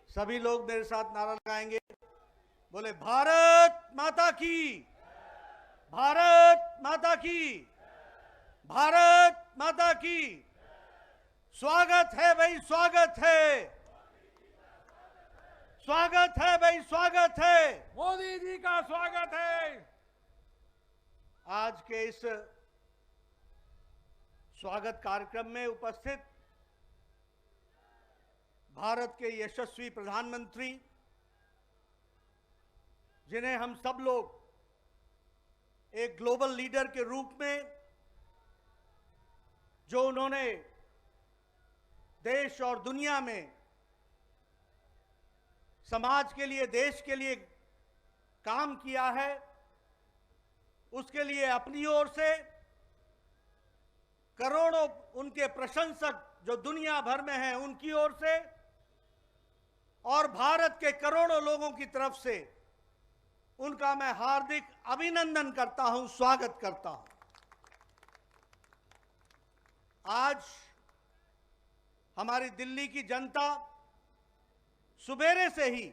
सभी लोग मेरे साथ नारा लगाएंगे, बोले भारत माता की, भारत माता की, भारत माता की। स्वागत है भाई, स्वागत है, स्वागत है भाई, स्वागत है, मोदी जी का स्वागत है। आज के इस स्वागत कार्यक्रम में उपस्थित भारत के यशस्वी प्रधानमंत्री, जिन्हें हम सब लोग एक ग्लोबल लीडर के रूप में, जो उन्होंने देश और दुनिया में समाज के लिए, देश के लिए काम किया है, उसके लिए अपनी ओर से करोड़ों उनके प्रशंसक जो दुनिया भर में हैं, उनकी ओर से और भारत के करोड़ों लोगों की तरफ से उनका मैं हार्दिक अभिनंदन करता हूं, स्वागत करता हूं। आज हमारी दिल्ली की जनता सुबेरे से ही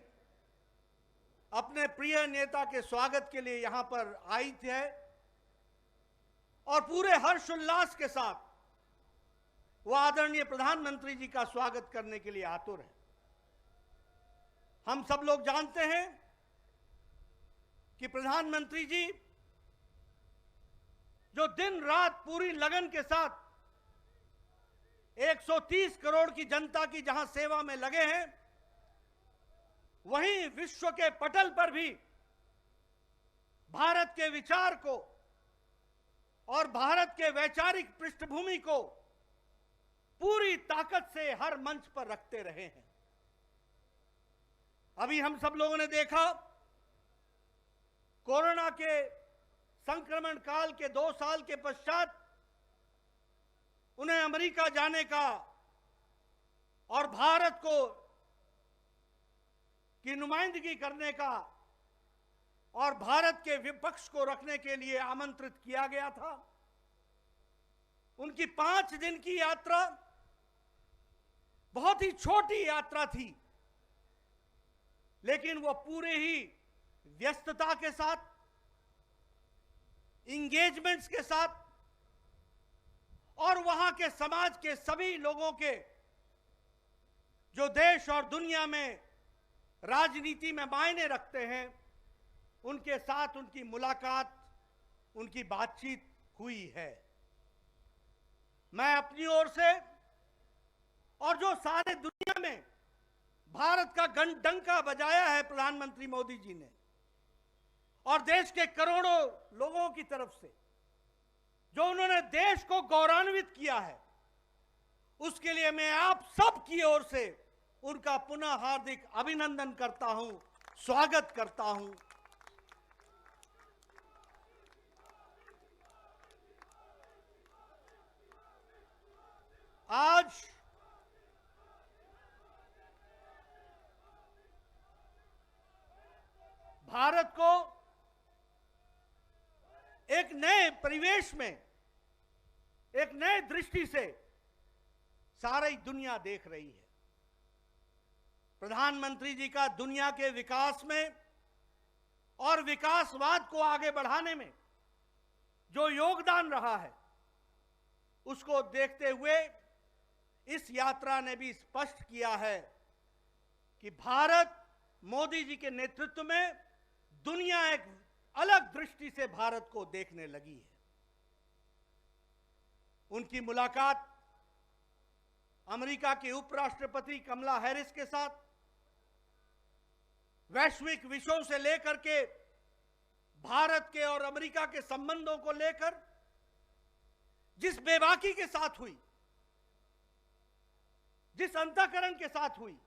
अपने प्रिय नेता के स्वागत के लिए यहां पर आई है और पूरे हर्षोल्लास के साथ वो आदरणीय प्रधानमंत्री जी का स्वागत करने के लिए आतुर है। हम सब लोग जानते हैं कि प्रधानमंत्री जी जो दिन रात पूरी लगन के साथ 130 करोड़ की जनता की जहां सेवा में लगे हैं, वहीं विश्व के पटल पर भी भारत के विचार को और भारत के वैचारिक पृष्ठभूमि को पूरी ताकत से हर मंच पर रखते रहे हैं। अभी हम सब लोगों ने देखा, कोरोना के संक्रमण काल के 2 साल के पश्चात उन्हें अमेरिका जाने का और भारत को की नुमाइंदगी करने का और भारत के विपक्ष को रखने के लिए आमंत्रित किया गया था। उनकी 5 दिन की यात्रा बहुत ही छोटी यात्रा थी, लेकिन वो पूरे ही व्यस्तता के साथ, इंगेजमेंट्स के साथ और वहां के समाज के सभी लोगों के जो देश और दुनिया में राजनीति में मायने रखते हैं, उनके साथ उनकी मुलाकात, उनकी बातचीत हुई है। मैं अपनी ओर से और जो सारे दुनिया में भारत का डंका बजाया है प्रधानमंत्री मोदी जी ने, और देश के करोड़ों लोगों की तरफ से जो उन्होंने देश को गौरवान्वित किया है, उसके लिए मैं आप सब की ओर से उनका पुनः हार्दिक अभिनंदन करता हूं, स्वागत करता हूं। आज भारत को एक नए परिवेश में, एक नए दृष्टि से सारी दुनिया देख रही है। प्रधानमंत्री जी का दुनिया के विकास में और विकासवाद को आगे बढ़ाने में जो योगदान रहा है, उसको देखते हुए इस यात्रा ने भी स्पष्ट किया है कि भारत मोदी जी के नेतृत्व में दुनिया एक अलग दृष्टि से भारत को देखने लगी है। उनकी मुलाकात अमेरिका के उपराष्ट्रपति कमला हैरिस के साथ वैश्विक विषयों से लेकर के भारत के और अमेरिका के संबंधों को लेकर जिस बेबाकी के साथ हुई, जिस अंतःकरण के साथ हुई,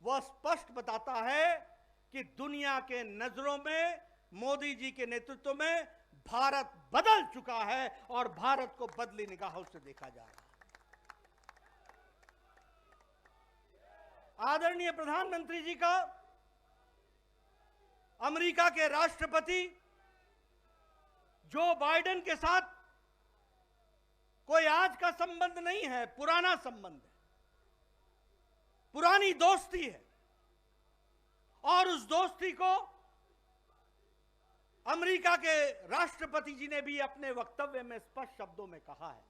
वह स्पष्ट बताता है कि दुनिया के नजरों में मोदी जी के नेतृत्व में भारत बदल चुका है और भारत को बदली निगाहों से देखा जा रहा है। आदरणीय प्रधानमंत्री जी का अमेरिका के राष्ट्रपति जो बाइडेन के साथ कोई आज का संबंध नहीं है, पुराना संबंध है, पुरानी दोस्ती है। और उस दोस्ती को अमेरिका के राष्ट्रपति जी ने भी अपने वक्तव्य में स्पष्ट शब्दों में कहा है।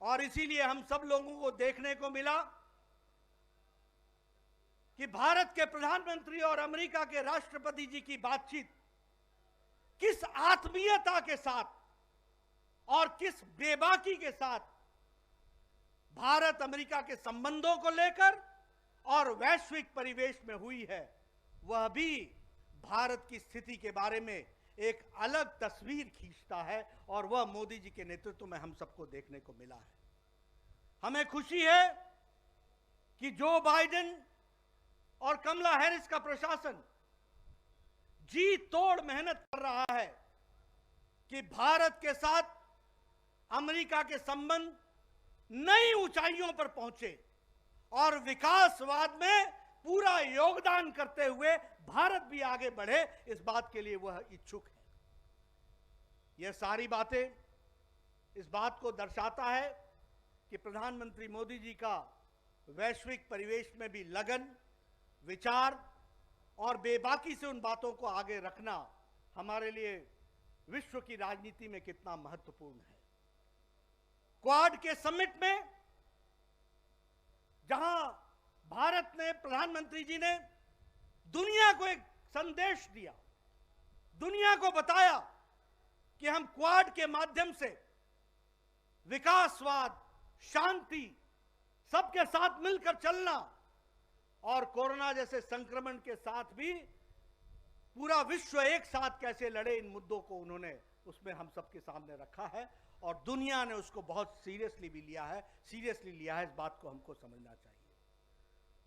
और इसीलिए हम सब लोगों को देखने को मिला कि भारत के प्रधानमंत्री और अमेरिका के राष्ट्रपति जी की बातचीत किस आत्मीयता के साथ और किस बेबाकी के साथ भारत अमेरिका के संबंधों को लेकर और वैश्विक परिवेश में हुई है, वह भी भारत की स्थिति के बारे में एक अलग तस्वीर खींचता है। और वह मोदी जी के नेतृत्व में हम सबको देखने को मिला है। हमें खुशी है कि जो बाइडेन और कमला हैरिस का प्रशासन जी तोड़ मेहनत कर रहा है कि भारत के साथ अमेरिका के संबंध नई ऊंचाइयों पर पहुंचे और विकासवाद में पूरा योगदान करते हुए भारत भी आगे बढ़े, इस बात के लिए वह इच्छुक है। यह सारी बातें इस बात को दर्शाता है कि प्रधानमंत्री मोदी जी का वैश्विक परिवेश में भी लगन, विचार और बेबाकी से उन बातों को आगे रखना हमारे लिए विश्व की राजनीति में कितना महत्वपूर्ण है। क्वाड के समिट में जहां भारत ने, प्रधानमंत्री जी ने दुनिया को एक संदेश दिया, दुनिया को बताया कि हम क्वाड के माध्यम से विकासवाद, शांति, सबके साथ मिलकर चलना और कोरोना जैसे संक्रमण के साथ भी पूरा विश्व एक साथ कैसे लड़े, इन मुद्दों को उन्होंने उसमें हम सबके सामने रखा है और दुनिया ने उसको बहुत सीरियसली लिया है। इस बात को हमको समझना चाहिए।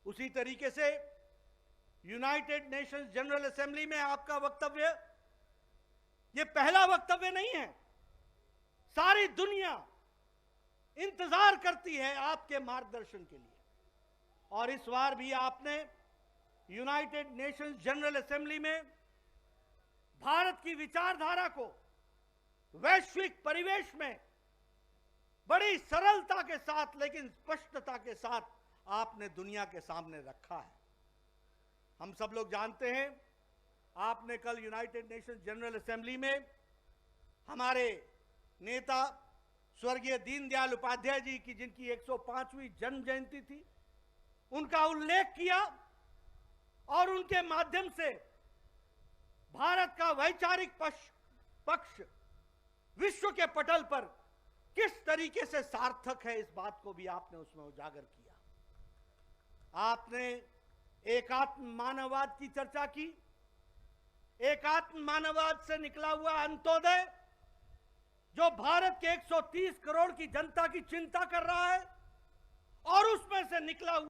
उसी तरीके से यूनाइटेड नेशंस जनरल असेंबली में आपका वक्तव्य ये पहला वक्तव्य नहीं है। सारी दुनिया इंतजार करती है आपके मार्गदर्शन के लिए और इस बार भी आपने यूनाइटेड नेशंस जनरल असेंबली में भारत की विचारधारा को वैश्विक परिवेश में बड़ी सरलता के साथ लेकिन स्पष्टता के साथ आपने दुनिया के सामने रखा है। हम सब लोग जानते हैं, आपने कल यूनाइटेड नेशंस जनरल असेंबली में हमारे नेता स्वर्गीय दीनदयाल उपाध्याय जी की, जिनकी 105वीं जन्म जयंती थी, उनका उल्लेख किया और उनके माध्यम से भारत का वैचारिक पक्ष विश्व के पटल पर किस तरीके से सार्थक है, इस बात को भी आपने उसमें उजागर किया। आपने एकात्म मानववाद की चर्चा की। एकात्म मानववाद से निकला हुआ अंत्योदय जो भारत के 130 करोड़ की जनता की चिंता कर रहा है और उसमें से निकला हुआ